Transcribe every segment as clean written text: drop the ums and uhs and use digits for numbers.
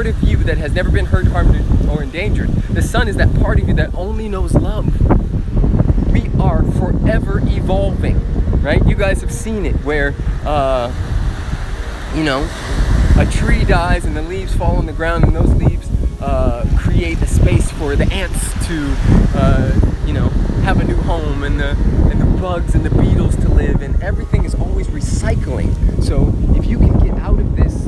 part of you that has never been hurt, harmed, or endangered. The sun is that part of you that only knows love. We are forever evolving, right? You guys have seen it where, you know, a tree dies and the leaves fall on the ground, and those leaves create a space for the ants to, you know, have a new home, and the bugs and the beetles to live, and everything is always recycling. So if you can get out of this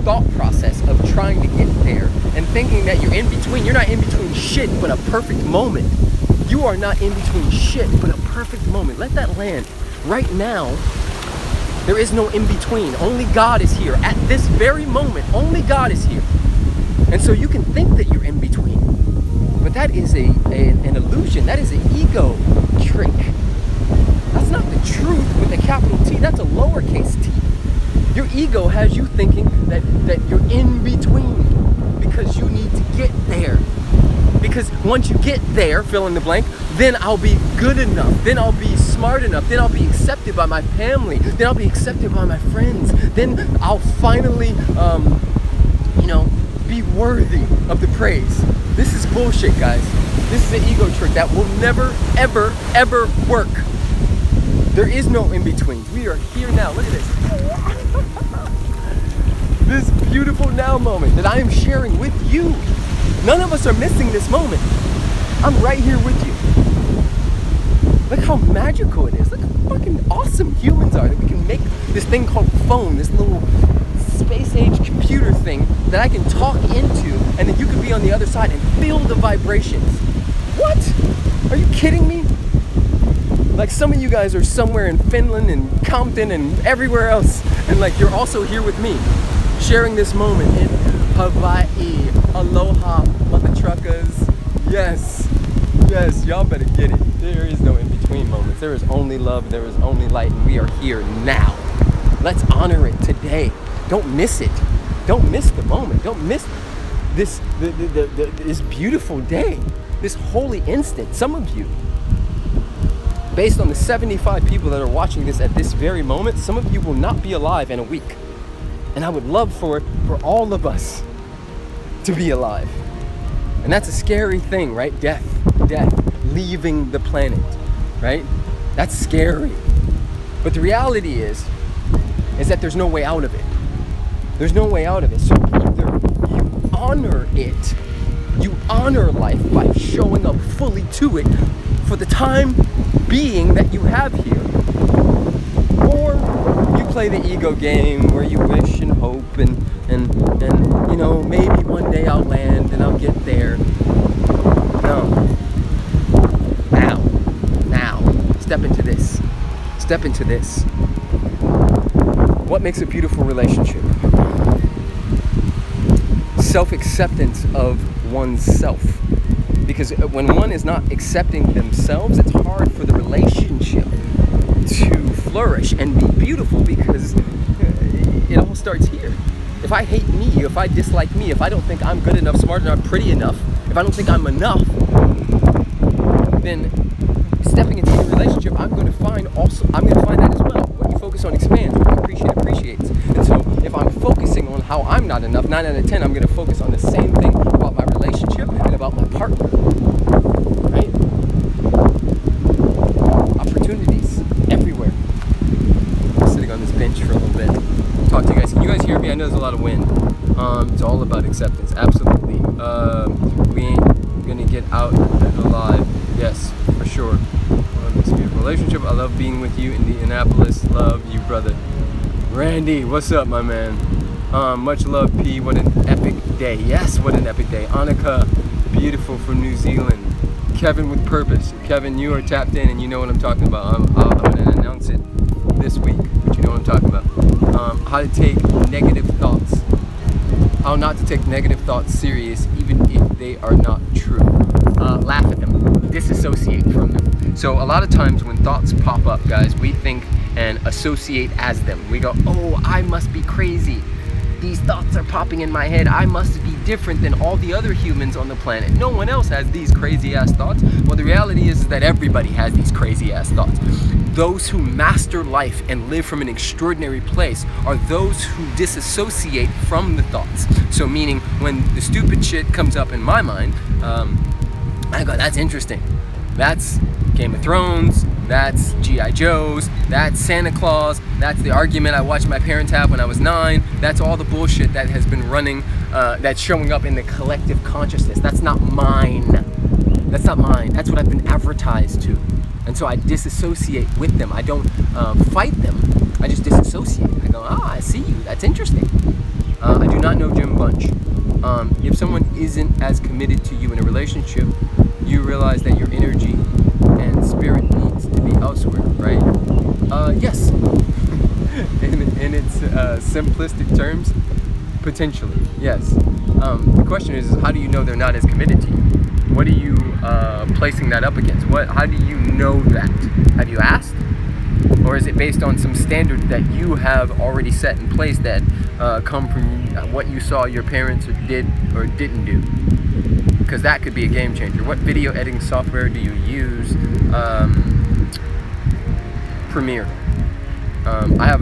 thought process of trying to get there and thinking that you're in between, you're not in between shit but a perfect moment. You are not in between shit but a perfect moment. Let that land. Right now, there is no in between. Only God is here. At this very moment, only God is here. And so you can think that you're in between. But that is an illusion. That is an ego trick. That's not the truth with a capital T. That's a lowercase t. Your ego has you thinking that you're in between because you need to get there. Because once you get there, fill in the blank, then I'll be good enough. Then I'll be smart enough. Then I'll be accepted by my family. Then I'll be accepted by my friends. Then I'll finally, you know, be worthy of the praise. This is bullshit, guys. This is an ego trick that will never, ever, ever work. There is no in-betweens. We are here now. Look at this. This beautiful now moment that I am sharing with you. None of us are missing this moment. I'm right here with you. Look how magical it is. Look how fucking awesome humans are that we can make this thing called phone, this little space-age computer thing that I can talk into, and then you can be on the other side and feel the vibrations. What? Are you kidding me? Like, some of you guys are somewhere in Finland and Compton and everywhere else, and like you're also here with me, sharing this moment in Hawaii. Aloha, mother truckers. Yes, yes, y'all better get it. There is no in-between moments. There is only love, there is only light, and we are here now. Let's honor it today. Don't miss it. Don't miss the moment. Don't miss this this beautiful day, this holy instant. Some of you, based on the 75 people that are watching this at this very moment, some of you will not be alive in a week. And I would love for all of us to be alive. And that's a scary thing, right? Death, leaving the planet, right? That's scary. But the reality is that there's no way out of it. There's no way out of it. So either you honor it, you honor life by showing up fully to it for the time being that you have here, or you play the ego game where you wish and hope and you know, maybe one day I'll land and I'll get there. No. Now, step into this. Step into this. What makes a beautiful relationship? Self-acceptance of oneself. Because when one is not accepting themselves, it's hard for the relationship to flourish and be beautiful, because it all starts here. If I hate me, if I dislike me, if I don't think I'm good enough, smart enough, pretty enough, if I don't think I'm enough, then stepping into a relationship, I'm going to find that as well. What you focus on expands, what you appreciate appreciates. And so if I'm focusing on how I'm not enough, 9 out of 10, I'm going to focus on the same thing about my relationship and about my partner. Right? Opportunities everywhere. I'm sitting on this bench for a little bit. Talk to you guys. Can you guys hear me? I know there's a lot of wind. It's all about acceptance. Absolutely. We ain't gonna get out alive. Yes, for sure. This beautiful relationship. I love being with you. Indianapolis. Love you, brother. Randy, what's up, my man? Much love, P. What an epic day. Yes, what an epic day. Annika, beautiful from New Zealand. Kevin with purpose. Kevin, you are tapped in and you know what I'm talking about. I'm gonna announce it this week, but you know what I'm talking about. How to take negative thoughts. How not to take negative thoughts serious even if they are not true. Laugh at them. Disassociate from them. So a lot of times when thoughts pop up, guys, we think and associate as them. We go, oh, I must be crazy. these thoughts are popping in my head. I must be different than all the other humans on the planet. No one else has these crazy ass thoughts. Well, the reality is that everybody has these crazy ass thoughts. Those who master life and live from an extraordinary place are those who disassociate from the thoughts. So meaning when the stupid shit comes up in my mind, I go, that's interesting. That's Game of Thrones, that's G.I. Joes, that's Santa Claus, that's the argument I watched my parents have when I was 9, that's all the bullshit that has been running, that's showing up in the collective consciousness. That's not mine. That's not mine. That's what I've been advertised to. And so I disassociate with them. I don't fight them. I just disassociate. I go, I see you. That's interesting. I do not know Jim Bunch. If someone isn't as committed to you in a relationship, you realize that your energy and spirit needs to be elsewhere, right? Yes. in its simplistic terms, potentially, yes. The question is how do you know they're not as committed to you? What are you placing that up against? How do you know that? Have you asked? Or is it based on some standard that you have already set in place that come from what you saw your parents did or didn't do? Because that could be a game changer. What video editing software do you use? Premiere. I have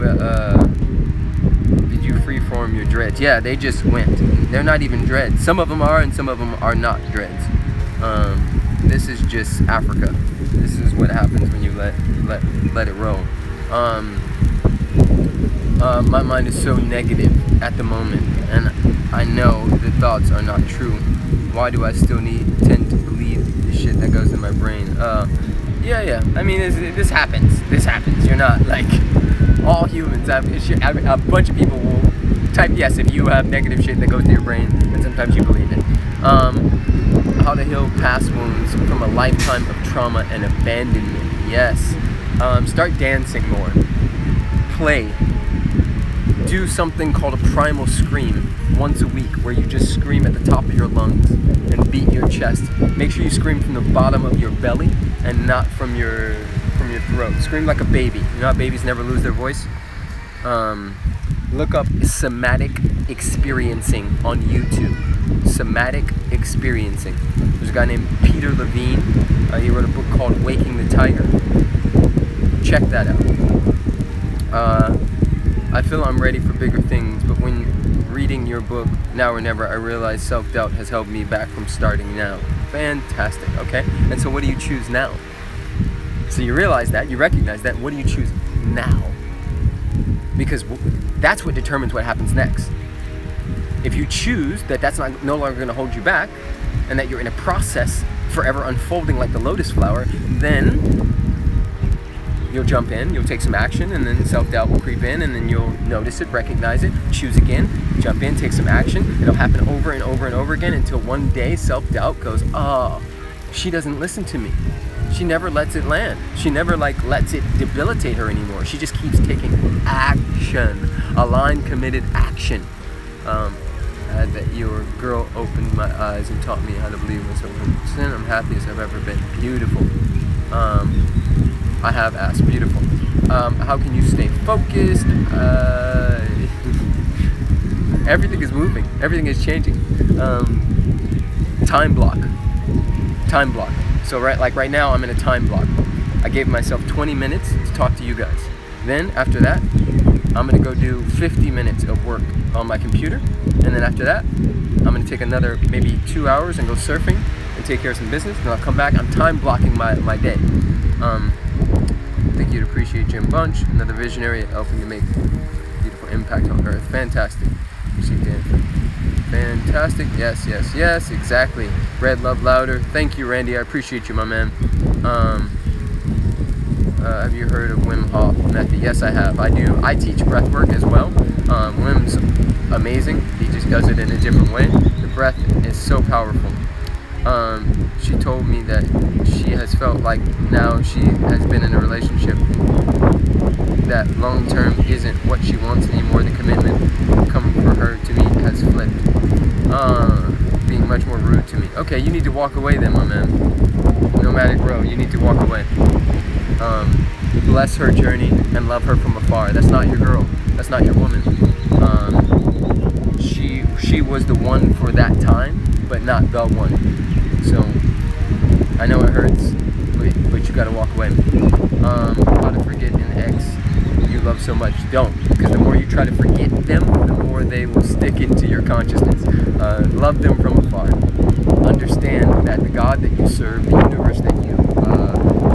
did you freeform your dreads? Yeah, they just went. They're not even dreads. Some of them are and some of them are not dreads. This is just Africa. This is what happens when you let it roll. My mind is so negative at the moment, and I know the thoughts are not true. Why do I still tend to believe the shit that goes in my brain? Yeah. I mean, this happens. This happens. You're not like all humans. A bunch of people will type yes if you have negative shit that goes to your brain, and sometimes you believe it. How to heal past wounds from a lifetime of trauma and abandonment. Yes. Start dancing more. Play. Do something called a primal scream once a week, where you just scream at the top of your lungs and beat your chest. Make sure you scream from the bottom of your belly and not from your throat. Scream like a baby. You know how babies never lose their voice? Look up somatic experiencing on YouTube. Somatic experiencing. There's a guy named Peter Levine. He wrote a book called Waking the Tiger. Check that out. I feel I'm ready for bigger things, but when reading your book, Now or Never, I realize self-doubt has held me back from starting now. Fantastic, okay? And so what do you choose now? So you realize that, you recognize that, what do you choose now? Because that's what determines what happens next. If you choose that that's no longer going to hold you back, and that you're in a process forever unfolding like the lotus flower, then you'll jump in, you'll take some action, and then self-doubt will creep in, and then you'll notice it, recognize it, choose again, jump in, take some action. It'll happen over and over and over again until one day self-doubt goes, oh, she doesn't listen to me. She never lets it land. She never lets it debilitate her anymore. She just keeps taking action, aligned, committed action. That your girl opened my eyes and taught me how to believe in myself 100%. I'm happiest I've ever been. Beautiful. I have asked. Beautiful. How can you stay focused? Everything is moving. Everything is changing. Time block. Time block. So right now I'm in a time block. I gave myself 20 minutes to talk to you guys. Then after that, I'm gonna go do 50 minutes of work on my computer. And then after that, I'm gonna take another maybe 2 hours and go surfing and take care of some business. And I'll come back. I'm time blocking my day. I think you'd appreciate Jim Bunch, another visionary helping to make a beautiful impact on Earth. Fantastic. Fantastic. Yes, exactly. Red Love Louder. Thank you, Randy. I appreciate you, my man. Have you heard of Wim Hof method? Yes, I have. I do. I teach breath work as well. Wim's amazing. He just does it in a different way. The breath is so powerful. She told me that she has felt like now she has been in a relationship that long term isn't what she wants anymore. The commitment coming for her to me has flipped. Being much more rude to me. Okay, you need to walk away then, my man. Nomadic Row, you need to walk away. Bless her journey and love her from afar. That's not your girl. That's not your woman. she was the one for that time, but not the one. So I know it hurts, but you gotta walk away. How to forget an ex you love so much. Don't, because the more you try to forget them, the more they will stick into your consciousness. Love them from afar. Understand that the God that you serve, the universe that you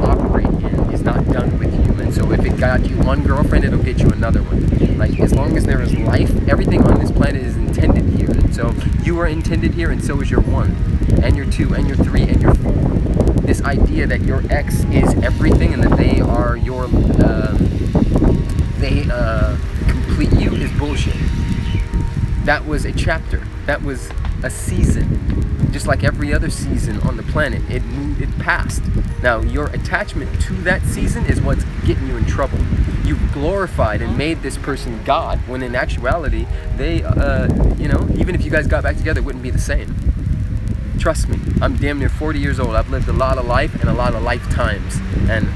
operate in, is not done with you. And so if it got you one girlfriend, it'll get you another one. Like, as long as there is life, everything on this planet is intended here. And so you are intended here, and so is your 1, and your 2, and your 3, and your 4. This idea that your ex is everything and that they are your, complete you is bullshit. That was a chapter. That was a season. Just like every other season on the planet, it passed. Now, your attachment to that season is what's getting you in trouble. You've glorified and made this person God, when in actuality, they, you know, even if you guys got back together, it wouldn't be the same. Trust me, I'm damn near 40 years old. I've lived a lot of life and a lot of lifetimes. And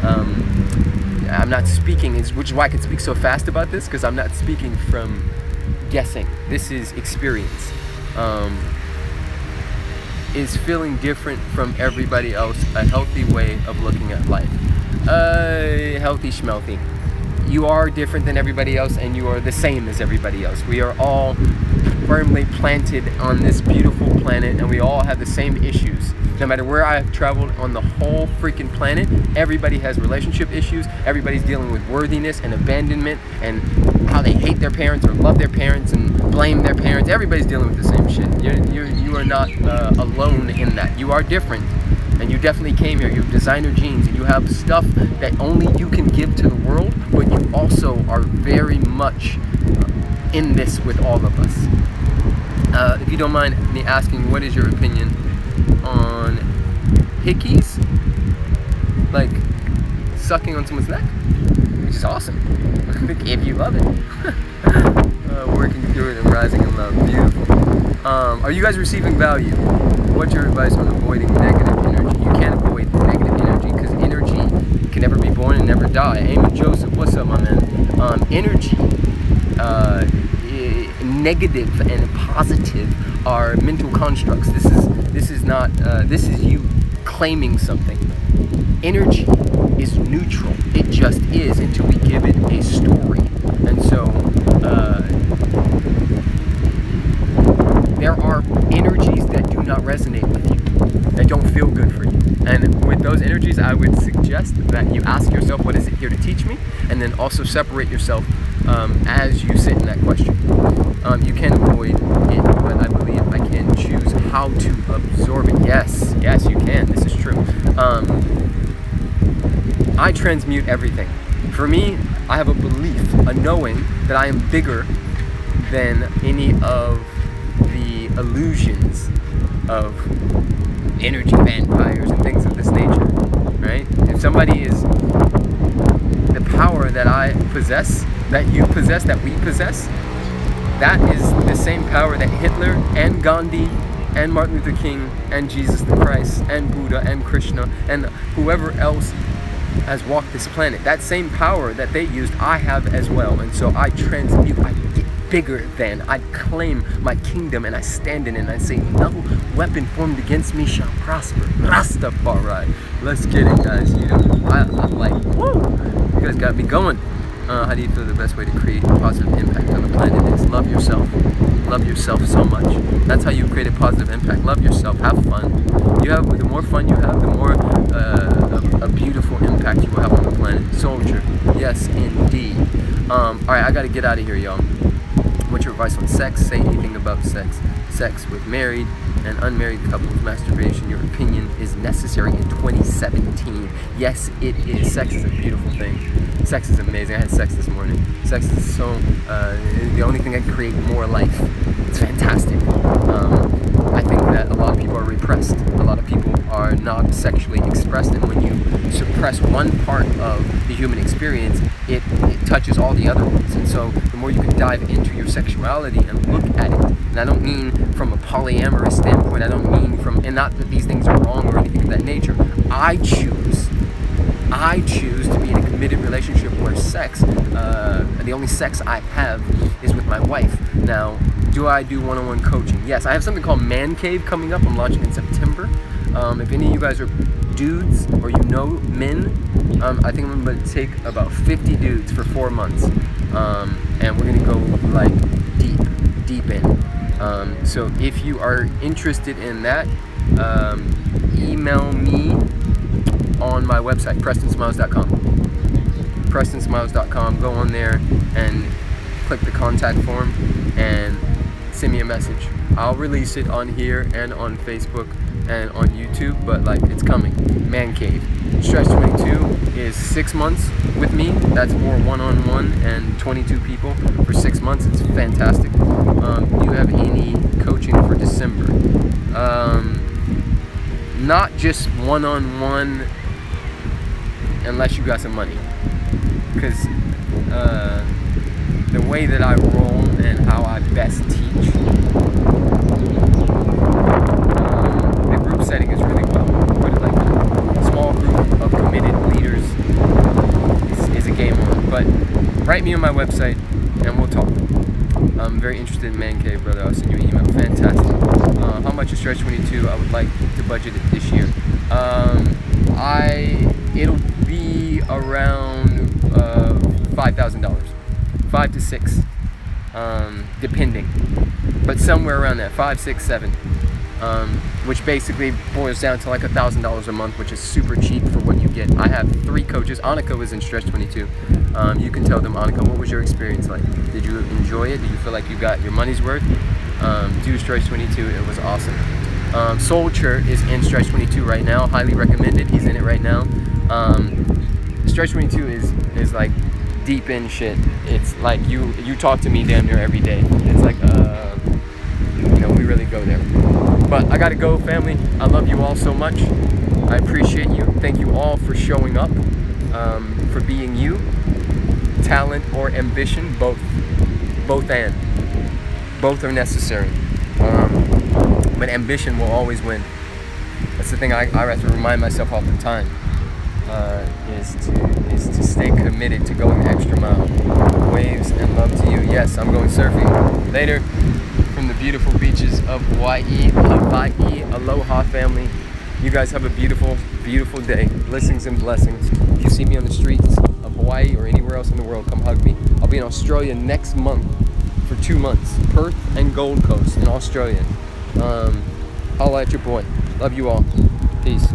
I'm not speaking, which is why I can speak so fast about this, because I'm not speaking from guessing. This is experience. Is feeling different from everybody else a healthy way of looking at life? Healthy schmelthy. You are different than everybody else, and you are the same as everybody else. We are all firmly planted on this beautiful planet, and we all have the same issues. No matter where I've traveled on the whole freaking planet, everybody has relationship issues. Everybody's dealing with worthiness and abandonment and how they hate their parents or love their parents and blame their parents. Everybody's dealing with the same shit. You are not alone in that. You are different, and you definitely came here. You have designer genes, and you have stuff that only you can give to the world, but you also are very much in this with all of us. If you don't mind me asking, what is your opinion on hickeys? Like sucking on someone's neck? Which is awesome. If you love it. Working through it and rising in love. Beautiful. Are you guys receiving value? What's your advice on avoiding negative energy? You can't avoid negative energy, because energy can never be born and never die. Eamon Joseph, what's up, my man? Energy, negative and positive are mental constructs. This is you claiming something. Energy is neutral. It just is until we give it a story. And so there are energies that do not resonate with you, that don't feel good for you. And with those energies, I would suggest that you ask yourself, what is it here to teach me? And then also separate yourself as you sit in that question. You can avoid it, but I believe I can choose how to absorb it. Yes, you can. This is true. I transmute everything. For me, I have a belief, a knowing that I am bigger than any of the illusions of energy vampires and things of this nature, right? If somebody is the power that I possess, that you possess, that we possess, that is the same power that Hitler and Gandhi and Martin Luther King and Jesus the Christ and Buddha and Krishna and whoever else has walked this planet. That same power that they used, I have as well. And so I transmute, I get bigger than, I claim my kingdom, and I stand in it, and I say, no weapon formed against me shall prosper. Rastafari. Let's get it, guys. I'm like, woo! You guys got me going. How do you feel the best way to create a positive impact on the planet is? Love yourself. Love yourself so much. That's how you create a positive impact. Love yourself. Have fun. The more fun you have, the more a beautiful impact you will have on the planet. Soldier. Yes, indeed. Alright, I gotta get out of here, y'all. What's your advice on sex? Say anything about sex. Sex with married and unmarried couples. Masturbation, your opinion, is necessary in 2017. Yes, it is. Sex is a beautiful thing. Sex is amazing. I had sex this morning. Sex is so, the only thing that can create more life. It's fantastic. I think that a lot of people are repressed. A lot of people are not sexually expressed, and when you suppress one part of the human experience, it touches all the other ones. And so the more you can dive into your sexuality and look at it, and I don't mean from a polyamorous standpoint, I don't mean from, and not that these things are wrong or anything of that nature. I choose to be in a committed relationship where sex, the only sex I have is with my wife. Now, Do I do one-on-one coaching? Yes, I have something called Man Cave coming up. I'm launching in September. If any of you guys are dudes or you know men, I think I'm going to take about 50 dudes for 4 months. And we're going to go like deep in. So if you are interested in that, email me on my website, prestonsmiles.com. prestonsmiles.com. Go on there and click the contact form and send me a message. I'll release it on here and on Facebook and on YouTube, but like, it's coming. Man Cave. Stretch 22 is 6 months with me. That's more one-on-one and 22 people for 6 months. It's fantastic. Do you have any coaching for December? Not just one-on-one unless you got some money, because the way that I roll and how I best teach, the group setting is really well. Put it like that. Small group of committed leaders is a game on. But write me on my website and we'll talk. I'm very interested in Man Cave, brother. I'll send you an email. Fantastic. How much is Stretch 22? I would like to budget it this year. It'll be around $5,000, 5 to 6, depending, but somewhere around that, 5, 6, 7, which basically boils down to like $1,000 a month, which is super cheap for what you get. I have 3 coaches. Annika was in Stretch 22. You can tell them, Annika, what was your experience like? Did you enjoy it? Did you feel like you got your money's worth? Do Stretch 22. It was awesome. Soldier is in Stretch 22 right now. Highly recommended. He's in it right now. Stretch 22 is like deep in shit. It's like you talk to me damn near every day. It's like we really go there. But I gotta go, family. I love you all so much. I appreciate you. Thank you all for showing up, for being you. Talent or ambition, both are necessary. But ambition will always win. That's the thing I have to remind myself all the time. Is to stay committed to going the extra mile. Waves and love to you. Yes, I'm going surfing later from the beautiful beaches of Hawaii. Aloha, family. You guys have a beautiful, beautiful day. Blessings and blessings. If you see me on the streets of Hawaii or anywhere else in the world, come hug me. I'll be in Australia next month for 2 months. Perth and Gold Coast in Australia. Holla at your boy. Love you all. Peace.